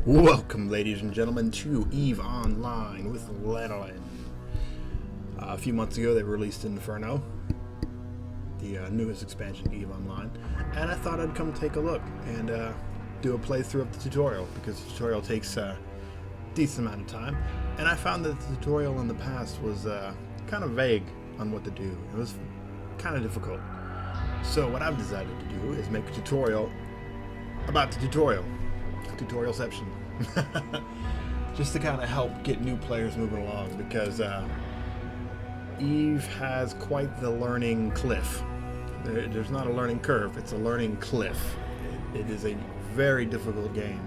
Welcome, ladies and gentlemen, to EVE Online with Lenolin. A few months ago, they released Inferno, the newest expansion to EVE Online, and I thought I'd come take a look and do a playthrough of the tutorial, because the tutorial takes a decent amount of time, and I found that the tutorial in the past was kind of vague on what to do. It was kind of difficult. So what I've decided to do is make a tutorial about the tutorial. Tutorialception. Just to kind of help get new players moving along, because EVE has quite the learning cliff. There's not a learning curve, it's a learning cliff. It is a very difficult game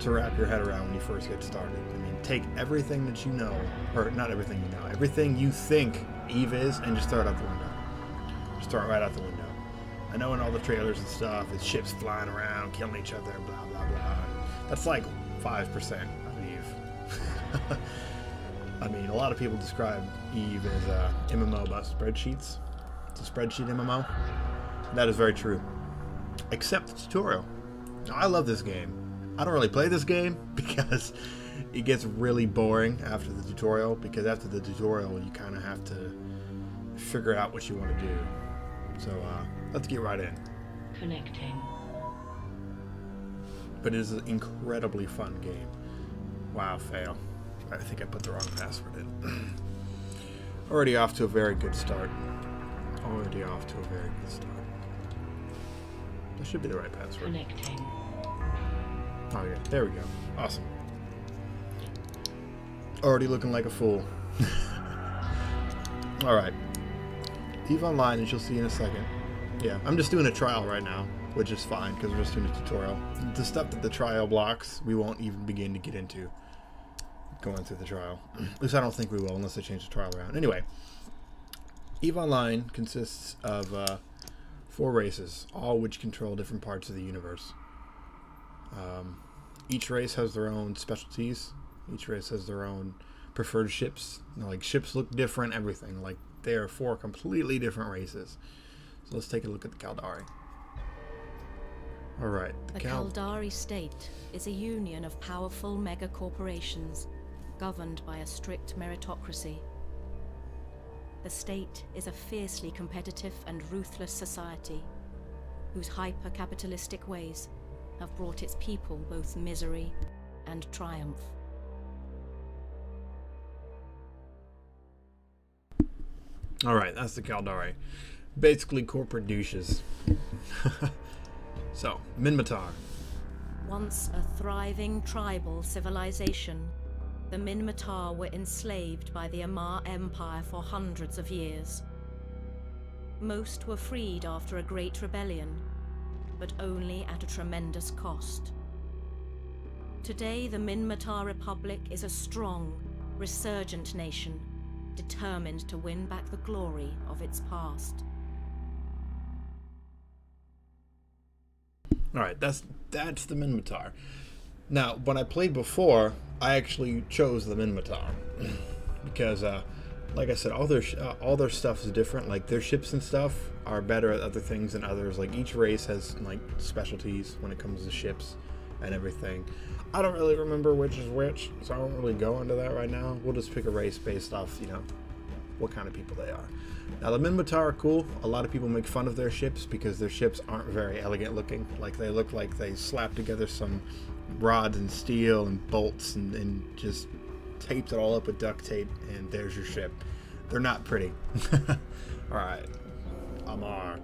to wrap your head around when you first get started. I mean, take everything that you know, or not everything you know, everything you think EVE is, and just throw it out the window. Just throw it right out the window. I know in all the trailers and stuff, it's ships flying around, killing each other, blah, blah, blah. That's like 5% of EVE. I mean, a lot of people describe EVE as MMO about spreadsheets. It's a spreadsheet MMO. That is very true. Except the tutorial. Now, I love this game. I don't really play this game because it gets really boring after the tutorial, because after the tutorial you kind of have to figure out what you want to do. So let's get right in. Connecting. But it is an incredibly fun game. Wow, fail. I think I put the wrong password in. Already off to a very good start. Already off to a very good start. That should be the right password. Connecting. Oh yeah, there we go. Awesome. Already looking like a fool. Alright. EVE Online, as you'll see in a second. Yeah, I'm just doing a trial right now, which is fine because we're just doing a tutorial. The stuff that the trial blocks, we won't even begin to get into going through the trial. At least I don't think we will unless they change the trial around. Anyway, EVE Online consists of 4 races, all which control different parts of the universe. Each race has their own specialties. Each race has their own preferred ships. You know, like, ships look different, everything. Like, they are 4 completely different races. So let's take a look at the Caldari. Alright. The Caldari state is a union of powerful mega-corporations governed by a strict meritocracy. The state is a fiercely competitive and ruthless society whose hyper-capitalistic ways have brought its people both misery and triumph. Alright, that's the Caldari. Basically corporate douches. So, Minmatar. Once a thriving tribal civilization, the Minmatar were enslaved by the Amar Empire for hundreds of years. Most were freed after a great rebellion, but only at a tremendous cost. Today, the Minmatar Republic is a strong, resurgent nation, determined to win back the glory of its past. Alright, that's the Minmatar. Now, when I played before, I actually chose the Minmatar. Because, like I said, all their stuff is different. Like, their ships and stuff are better at other things than others. Like, each race has, like, specialties when it comes to ships and everything. I don't really remember which is which, so I won't really go into that right now. We'll just pick a race based off, you know, what kind of people they are. Now, the Minmatar are cool. A lot of people make fun of their ships because their ships aren't very elegant looking. Like, they look like they slapped together some rods and steel and bolts and just taped it all up with duct tape, and there's your ship. They're not pretty. Alright. Amar.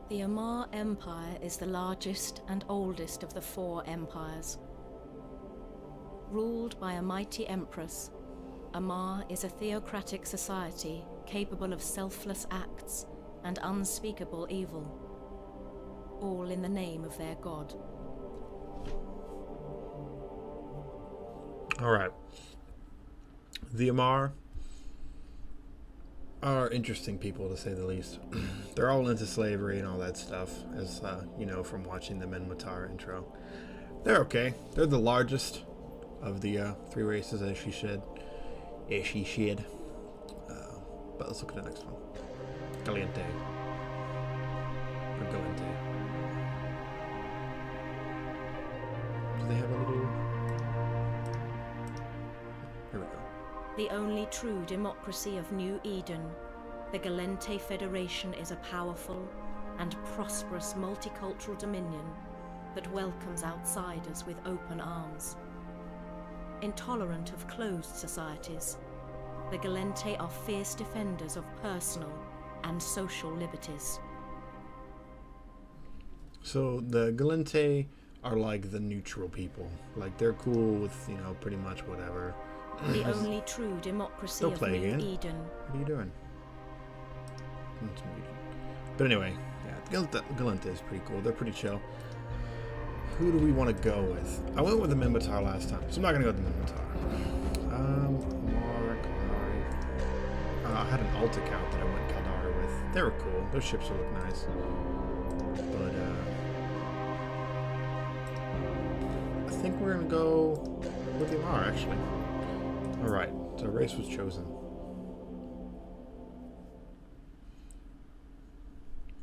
The Amar Empire is the largest and oldest of the 4 empires. Ruled by a mighty empress, Amar is a theocratic society capable of selfless acts and unspeakable evil, all in the name of their god. Alright. The Amar are interesting people, to say the least. They're all into slavery and all that stuff, as you know from watching the Minmatar intro. They're okay. They're the largest of the 3 races, as she said. But let's look at the next one. Caliente. Or Galente. Do they have a little The only true democracy of New Eden, the Gallente Federation is a powerful and prosperous multicultural dominion that welcomes outsiders with open arms. Intolerant of closed societies, the Gallente are fierce defenders of personal and social liberties. So the Gallente are like the neutral people. Like, they're cool with, you know, pretty much whatever. The only true democracy They'll of play New again. Eden. What are you doing? It's muted. But anyway, yeah, the Gallente is pretty cool. They're pretty chill. Who do we want to go with? I went with the Minmatar last time, so I'm not going to go with the Minmatar. Amar, Kaldari. I had an alt account that I went Kaldari with. They were cool. Their ships will look nice. But, I think we're going to go with the Amar, actually. Alright, so race was chosen.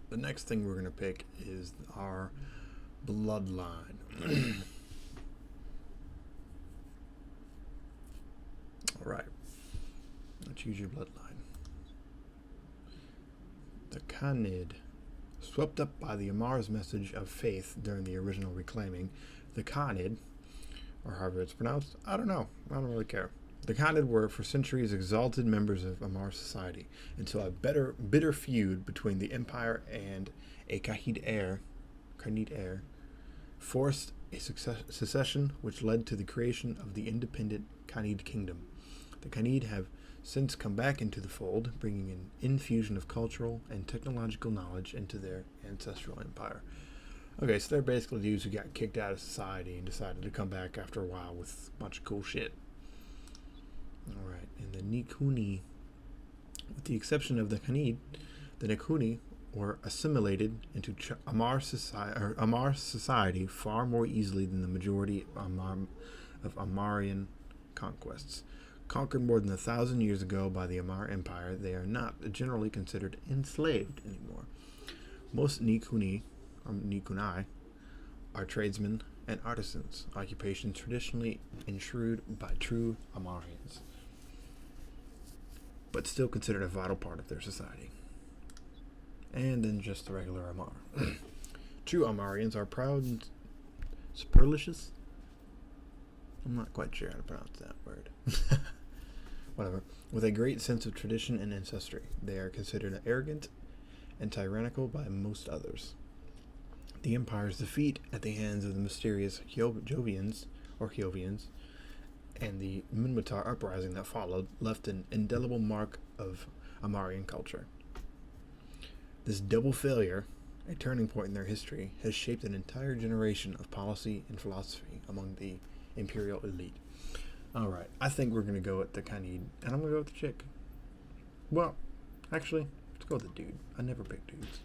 The next thing we're going to pick is our bloodline. Alright, choose your bloodline. The Khanid. Swept up by the Amar's message of faith during the original reclaiming, the Khanid, or however it's pronounced, I don't know, I don't really care. The Khanid were for centuries exalted members of Amar society until a bitter feud between the Empire and a Khanid heir forced a secession which led to the creation of the independent Khanid kingdom. The Khanid have since come back into the fold, bringing an infusion of cultural and technological knowledge into their ancestral empire. Okay, so they're basically dudes who got kicked out of society and decided to come back after a while with a bunch of cool shit. Alright, and the Nikuni, with the exception of the Khanid, the Nikuni were assimilated into Amar society far more easily than the majority of Amarian conquests. Conquered more than 1,000 years ago by the Amar Empire, they are not generally considered enslaved anymore. Most Nikuni, or Nikunai, are tradesmen and artisans, occupations traditionally enshrined by true Amarians, but still considered a vital part of their society. And then just the regular Amar. True Amarians are proud and superstitious. I'm not quite sure how to pronounce that word. Whatever. With a great sense of tradition and ancestry, they are considered arrogant and tyrannical by most others. The Empire's defeat at the hands of the mysterious Jovians, and the Minmatar uprising that followed left an indelible mark of Amarian culture. This double failure, a turning point in their history, has shaped an entire generation of policy and philosophy among the imperial elite. Alright, I think we're going to go with the Khanid, and I'm going to go with the chick. Well, actually, let's go with the dude. I never pick dudes.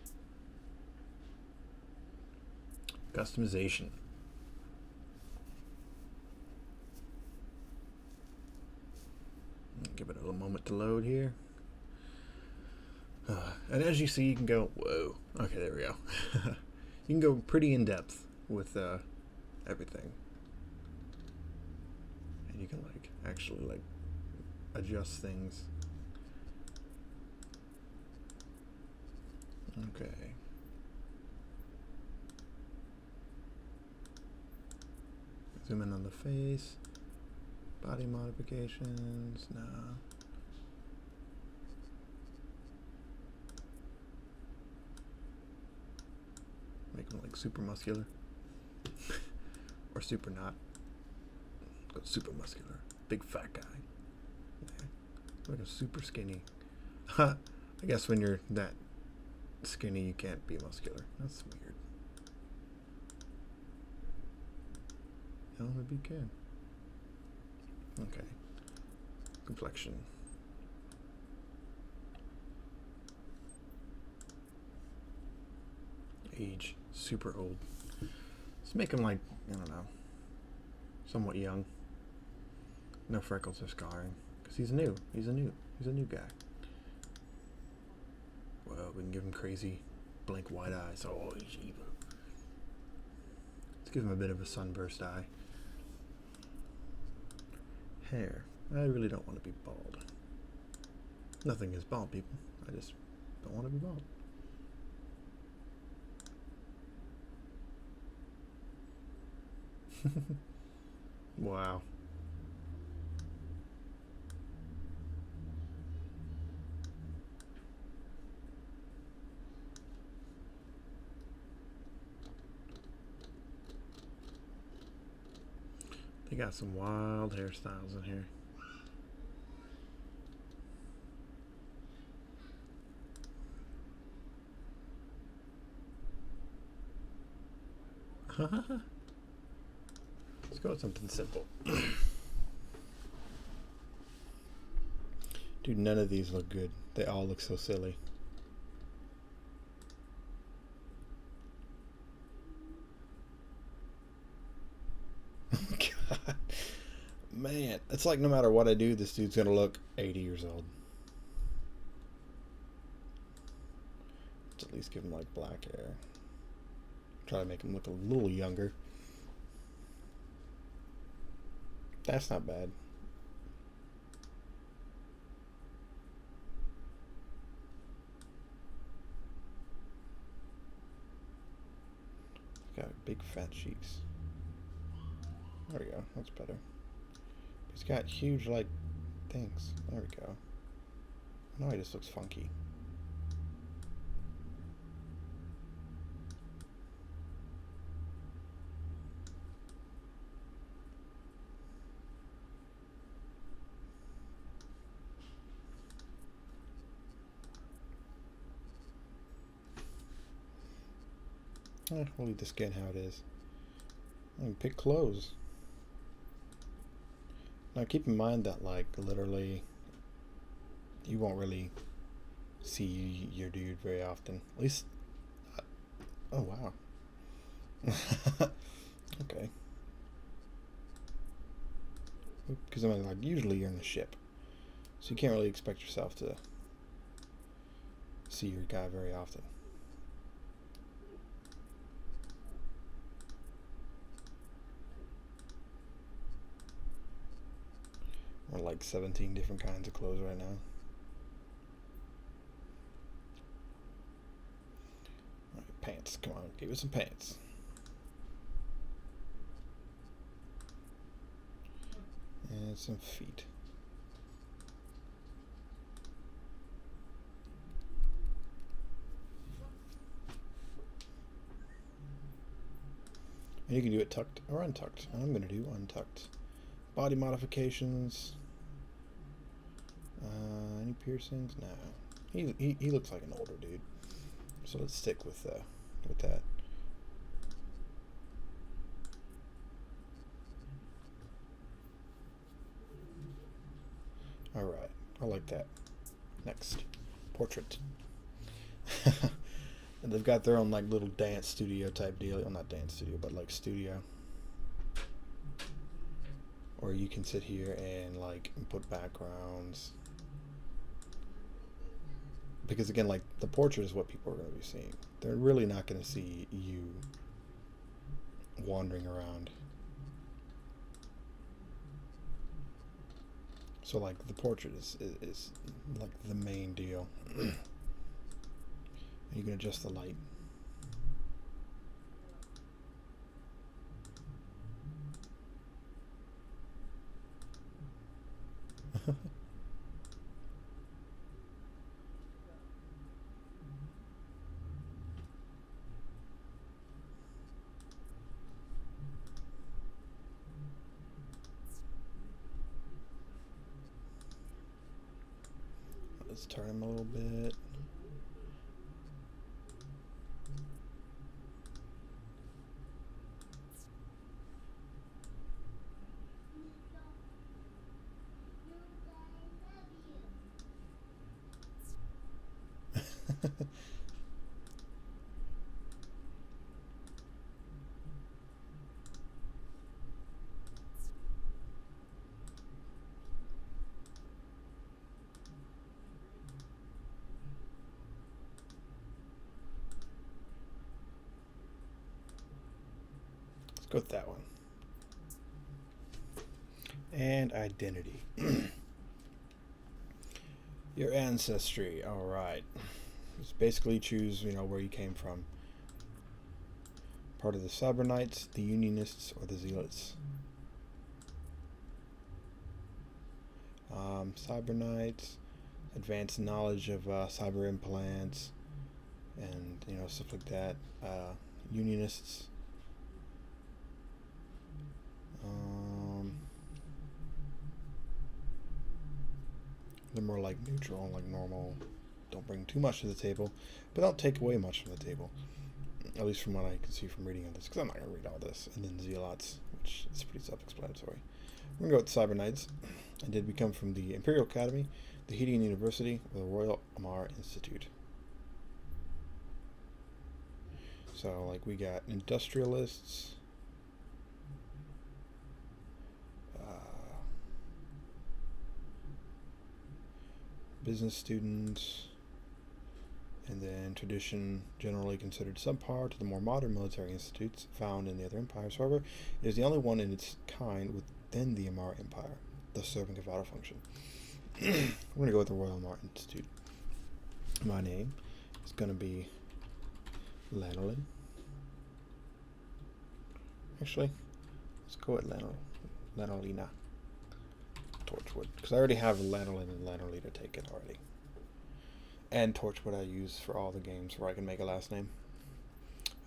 Customization. Give it a little moment to load here. And as you see, you can go, whoa. Okay, there we go. You can go pretty in depth with everything. And you can actually adjust things. Okay. Zoom in on the face. Body modifications. No. Make him super muscular. Or super not. Go super muscular. Big fat guy. Yeah. Like a super skinny. I guess when you're that skinny you can't be muscular. That's weird. No, maybe you can. Okay. Complexion. Age. Super old. Let's make him I don't know, somewhat young. No freckles or scarring. Because he's new. He's a new guy. Well, we can give him crazy blank white eyes. Oh, he's evil. Let's give him a bit of a sunburst eye. Hair. I really don't want to be bald. Nothing is bald, people. I just don't want to be bald. Wow. They got some wild hairstyles in here. Let's go with something simple. Dude, none of these look good. They all look so silly. God. Man, it's like no matter what I do, this dude's gonna look 80 years old. Let's at least give him like black hair. Try to make him look a little younger. That's not bad. Got big fat cheeks. There we go. That's better. He's got huge like things. There we go. Now he just looks funky. We'll leave the skin how it is. I can pick clothes. Now keep in mind that like literally you won't really see your dude very often. At least oh wow. Okay. Because I mean like usually you're in the ship. So you can't really expect yourself to see your guy very often. Or like 17 different kinds of clothes right now. Alright, pants. Come on, give us some pants. And some feet. And you can do it tucked or untucked. I'm going to do untucked. Body modifications. Any piercings? No. He looks like an older dude. So let's stick with that. All right, I like that. Next, portrait. And they've got their own like little dance studio type deal. Well, not dance studio, but like studio. Or you can sit here and like put backgrounds. Because again, like the portrait is what people are going to be seeing. They're really not going to see you wandering around. So like the portrait is like the main deal. You can adjust the light. Let's turn him a little bit. Let's go with that one. And identity. Your ancestry. Alright. Just basically choose, where you came from. Part of the Cyberknights, the Unionists, or the Zealots. Cyberknights, advanced knowledge of cyber implants, and stuff like that. Unionists. They're more like neutral, like normal. Don't bring too much to the table, but don't take away much from the table. At least from what I can see from reading of this, because I'm not going to read all this. And then Zealots, which is pretty self-explanatory. We're going to go with Cyberknights. And did we come from the Imperial Academy, the Hedian University, or the Royal Amar Institute? So, like, we got industrialists, business students, and then tradition, generally considered subpar to the more modern military institutes found in the other empires. However, it is the only one in its kind within the Amar Empire, thus serving a vital function. We're going to go with the Royal Amar Institute. My name is going to be Lanolin. Actually, let's go with Lanolina Torchwood, because I already have Lanolin and Lanolina taken already. And Torchwood I use for all the games where I can make a last name.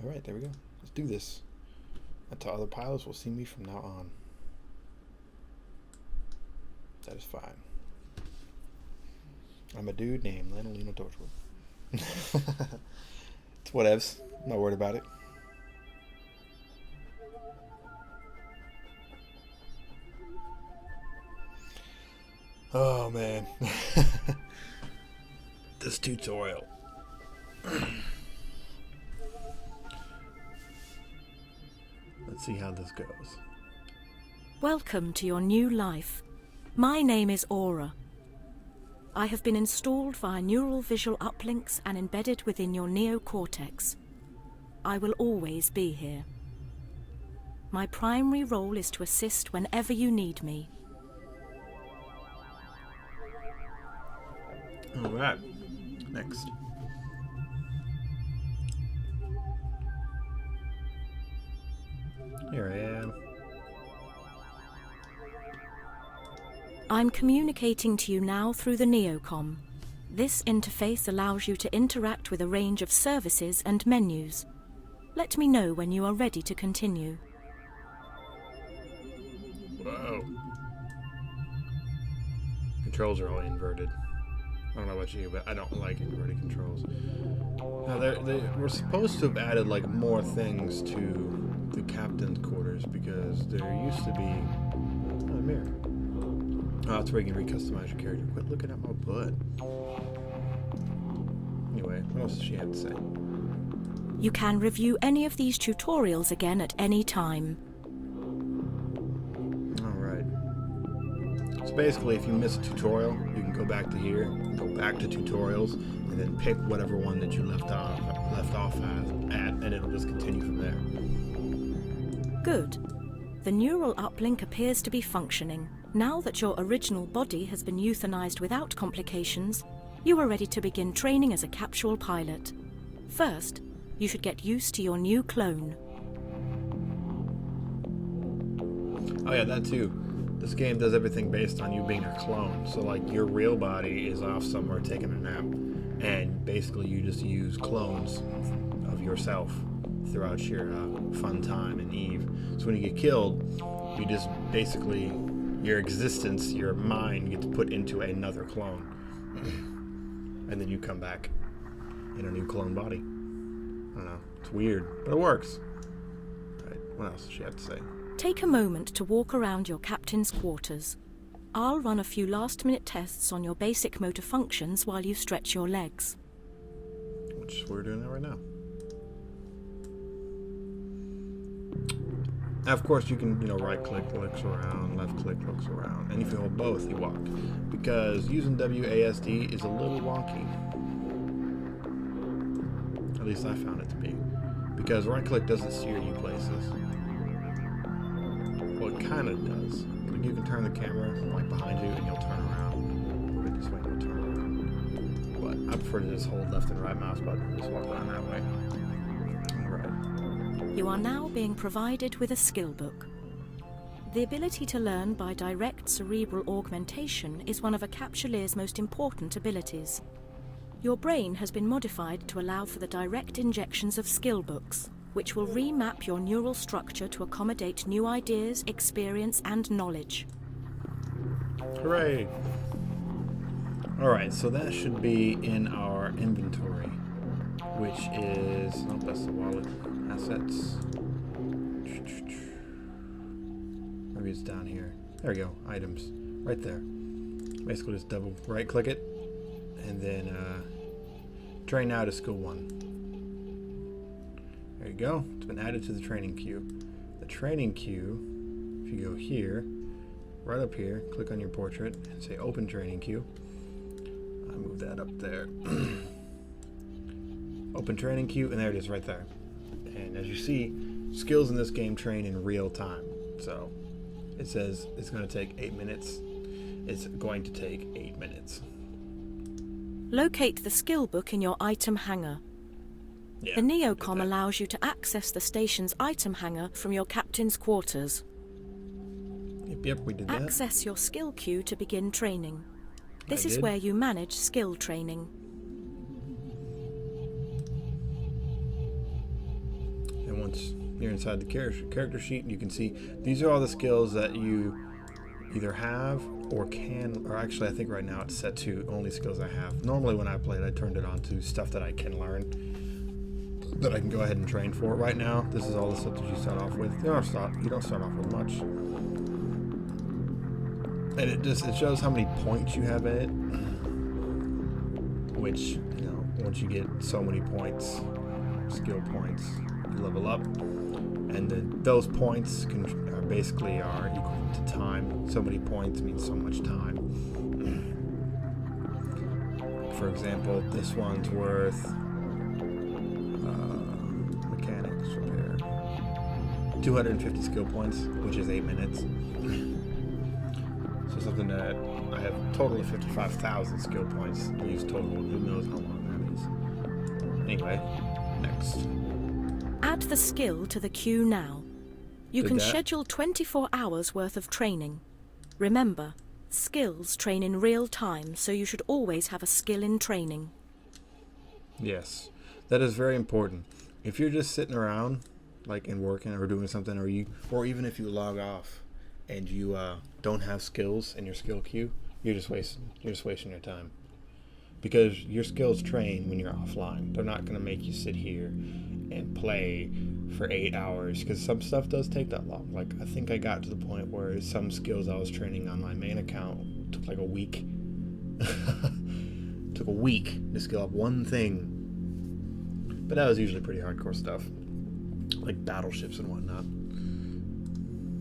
Alright, there we go. Let's do this. Until other pilots will see me from now on. That is fine. I'm a dude named Lanolina Torchwood. It's whatevs. I'm not worried about it. Oh man. This tutorial. Let's see how this goes. Welcome to your new life. My name is Aura. I have been installed via neural visual uplinks and embedded within your neocortex. I will always be here. My primary role is to assist whenever you need me. Alright, next. Here I am. I'm communicating to you now through the Neocom. This interface allows you to interact with a range of services and menus. Let me know when you are ready to continue. Whoa. Controls are all inverted. I don't know about you, but I don't like inverted controls. Now, they were supposed to have added like more things to the captain's quarters, because there used to be a mirror. Oh, that's where you can recustomize your character. Quit looking at my butt. Anyway, what else does she have to say? You can review any of these tutorials again at any time. So basically, if you miss a tutorial, you can go back to here, go back to tutorials, and then pick whatever one that you left off at, and it'll just continue from there. Good. The neural uplink appears to be functioning. Now that your original body has been euthanized without complications, you are ready to begin training as a capsule pilot. First, you should get used to your new clone. Oh yeah, that too. This game does everything based on you being a clone. So like your real body is off somewhere taking a nap, and basically you just use clones of yourself throughout your fun time in Eve. So when you get killed, you just basically, your existence, your mind gets put into another clone. And then you come back in a new clone body. I don't know. It's weird, but it works. Alright, what else does she have to say? Take a moment to walk around your captain's quarters. I'll run a few last-minute tests on your basic motor functions while you stretch your legs. Which we're doing that right now. Now, of course, you can, right-click, looks around, left-click, looks around. And if you hold both, you walk. Because using WASD is a little wonky. At least I found it to be. Because right-click doesn't steer you places. Well, it kind of does. You can turn the camera like behind you and you'll turn around. Move it this way and you'll turn around. But I prefer to just hold left and right mouse button and just walk around that way. Alright. You are now being provided with a skill book. The ability to learn by direct cerebral augmentation is one of a Capsulier's most important abilities. Your brain has been modified to allow for the direct injections of skill books, which will remap your neural structure to accommodate new ideas, experience, and knowledge. Hooray! Alright, so that should be in our inventory, which is... oh, that's the wallet. Assets. Maybe it's down here. There we go. Items. Right there. Basically just double right click it, and then train now to skill 1. There you go. It's been added to the training queue. The training queue, if you go here, right up here, click on your portrait and say open training queue. I move that up there. Open training queue, and there it is right there. And as you see, skills in this game train in real time. So it says it's going to take 8 minutes. It's going to take 8 minutes. Locate the skill book in your item hanger. Yeah, The Neocom allows you to access the station's item hanger from your captain's quarters. Yep, we did that. Access your skill queue to begin training. This is did. where you manage skill training. And once you're inside the character sheet, you can see these are all the skills that you either have or can, or actually I think right now it's set to only skills I have. Normally when I played, I turned it on to stuff that I can learn, that I can go ahead and train for. Right now, this is all the stuff that you start off with. You don't start off with much. And it shows how many points you have in it, which, you know, once you get so many points, skill points, you level up, and then those points are basically equal to time. So many points means so much time. For example, this one's worth mechanics repair 250 skill points, which is 8 minutes. So something that I have a total of 55,000 skill points. Use total, who knows how long that is. Anyway, next. Add the skill to the queue now. You Did can that. schedule 24 hours worth of training. Remember, skills train in real time, so you should always have a skill in training. Yes, that is very important. If you're just sitting around, like and working or doing something, or even if you log off and you don't have skills in your skill queue, you're just wasting your time. Because your skills train when you're offline. They're not going to make you sit here and play for 8 hours, because some stuff does take that long. Like, I think I got to the point where some skills I was training on my main account took like a week. Took a week to skill up one thing. But that was usually pretty hardcore stuff, like battleships and whatnot.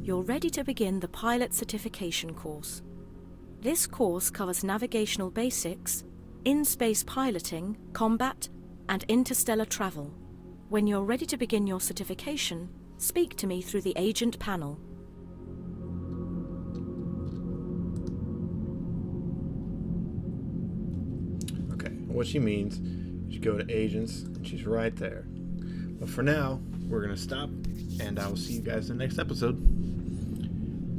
You're ready to begin the pilot certification course. This course covers navigational basics, in-space piloting, combat, and interstellar travel. When you're ready to begin your certification, speak to me through the agent panel. Okay, what she means is you go to agents, and she's right there. But for now, we're going to stop, and I will see you guys in the next episode.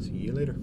See you later.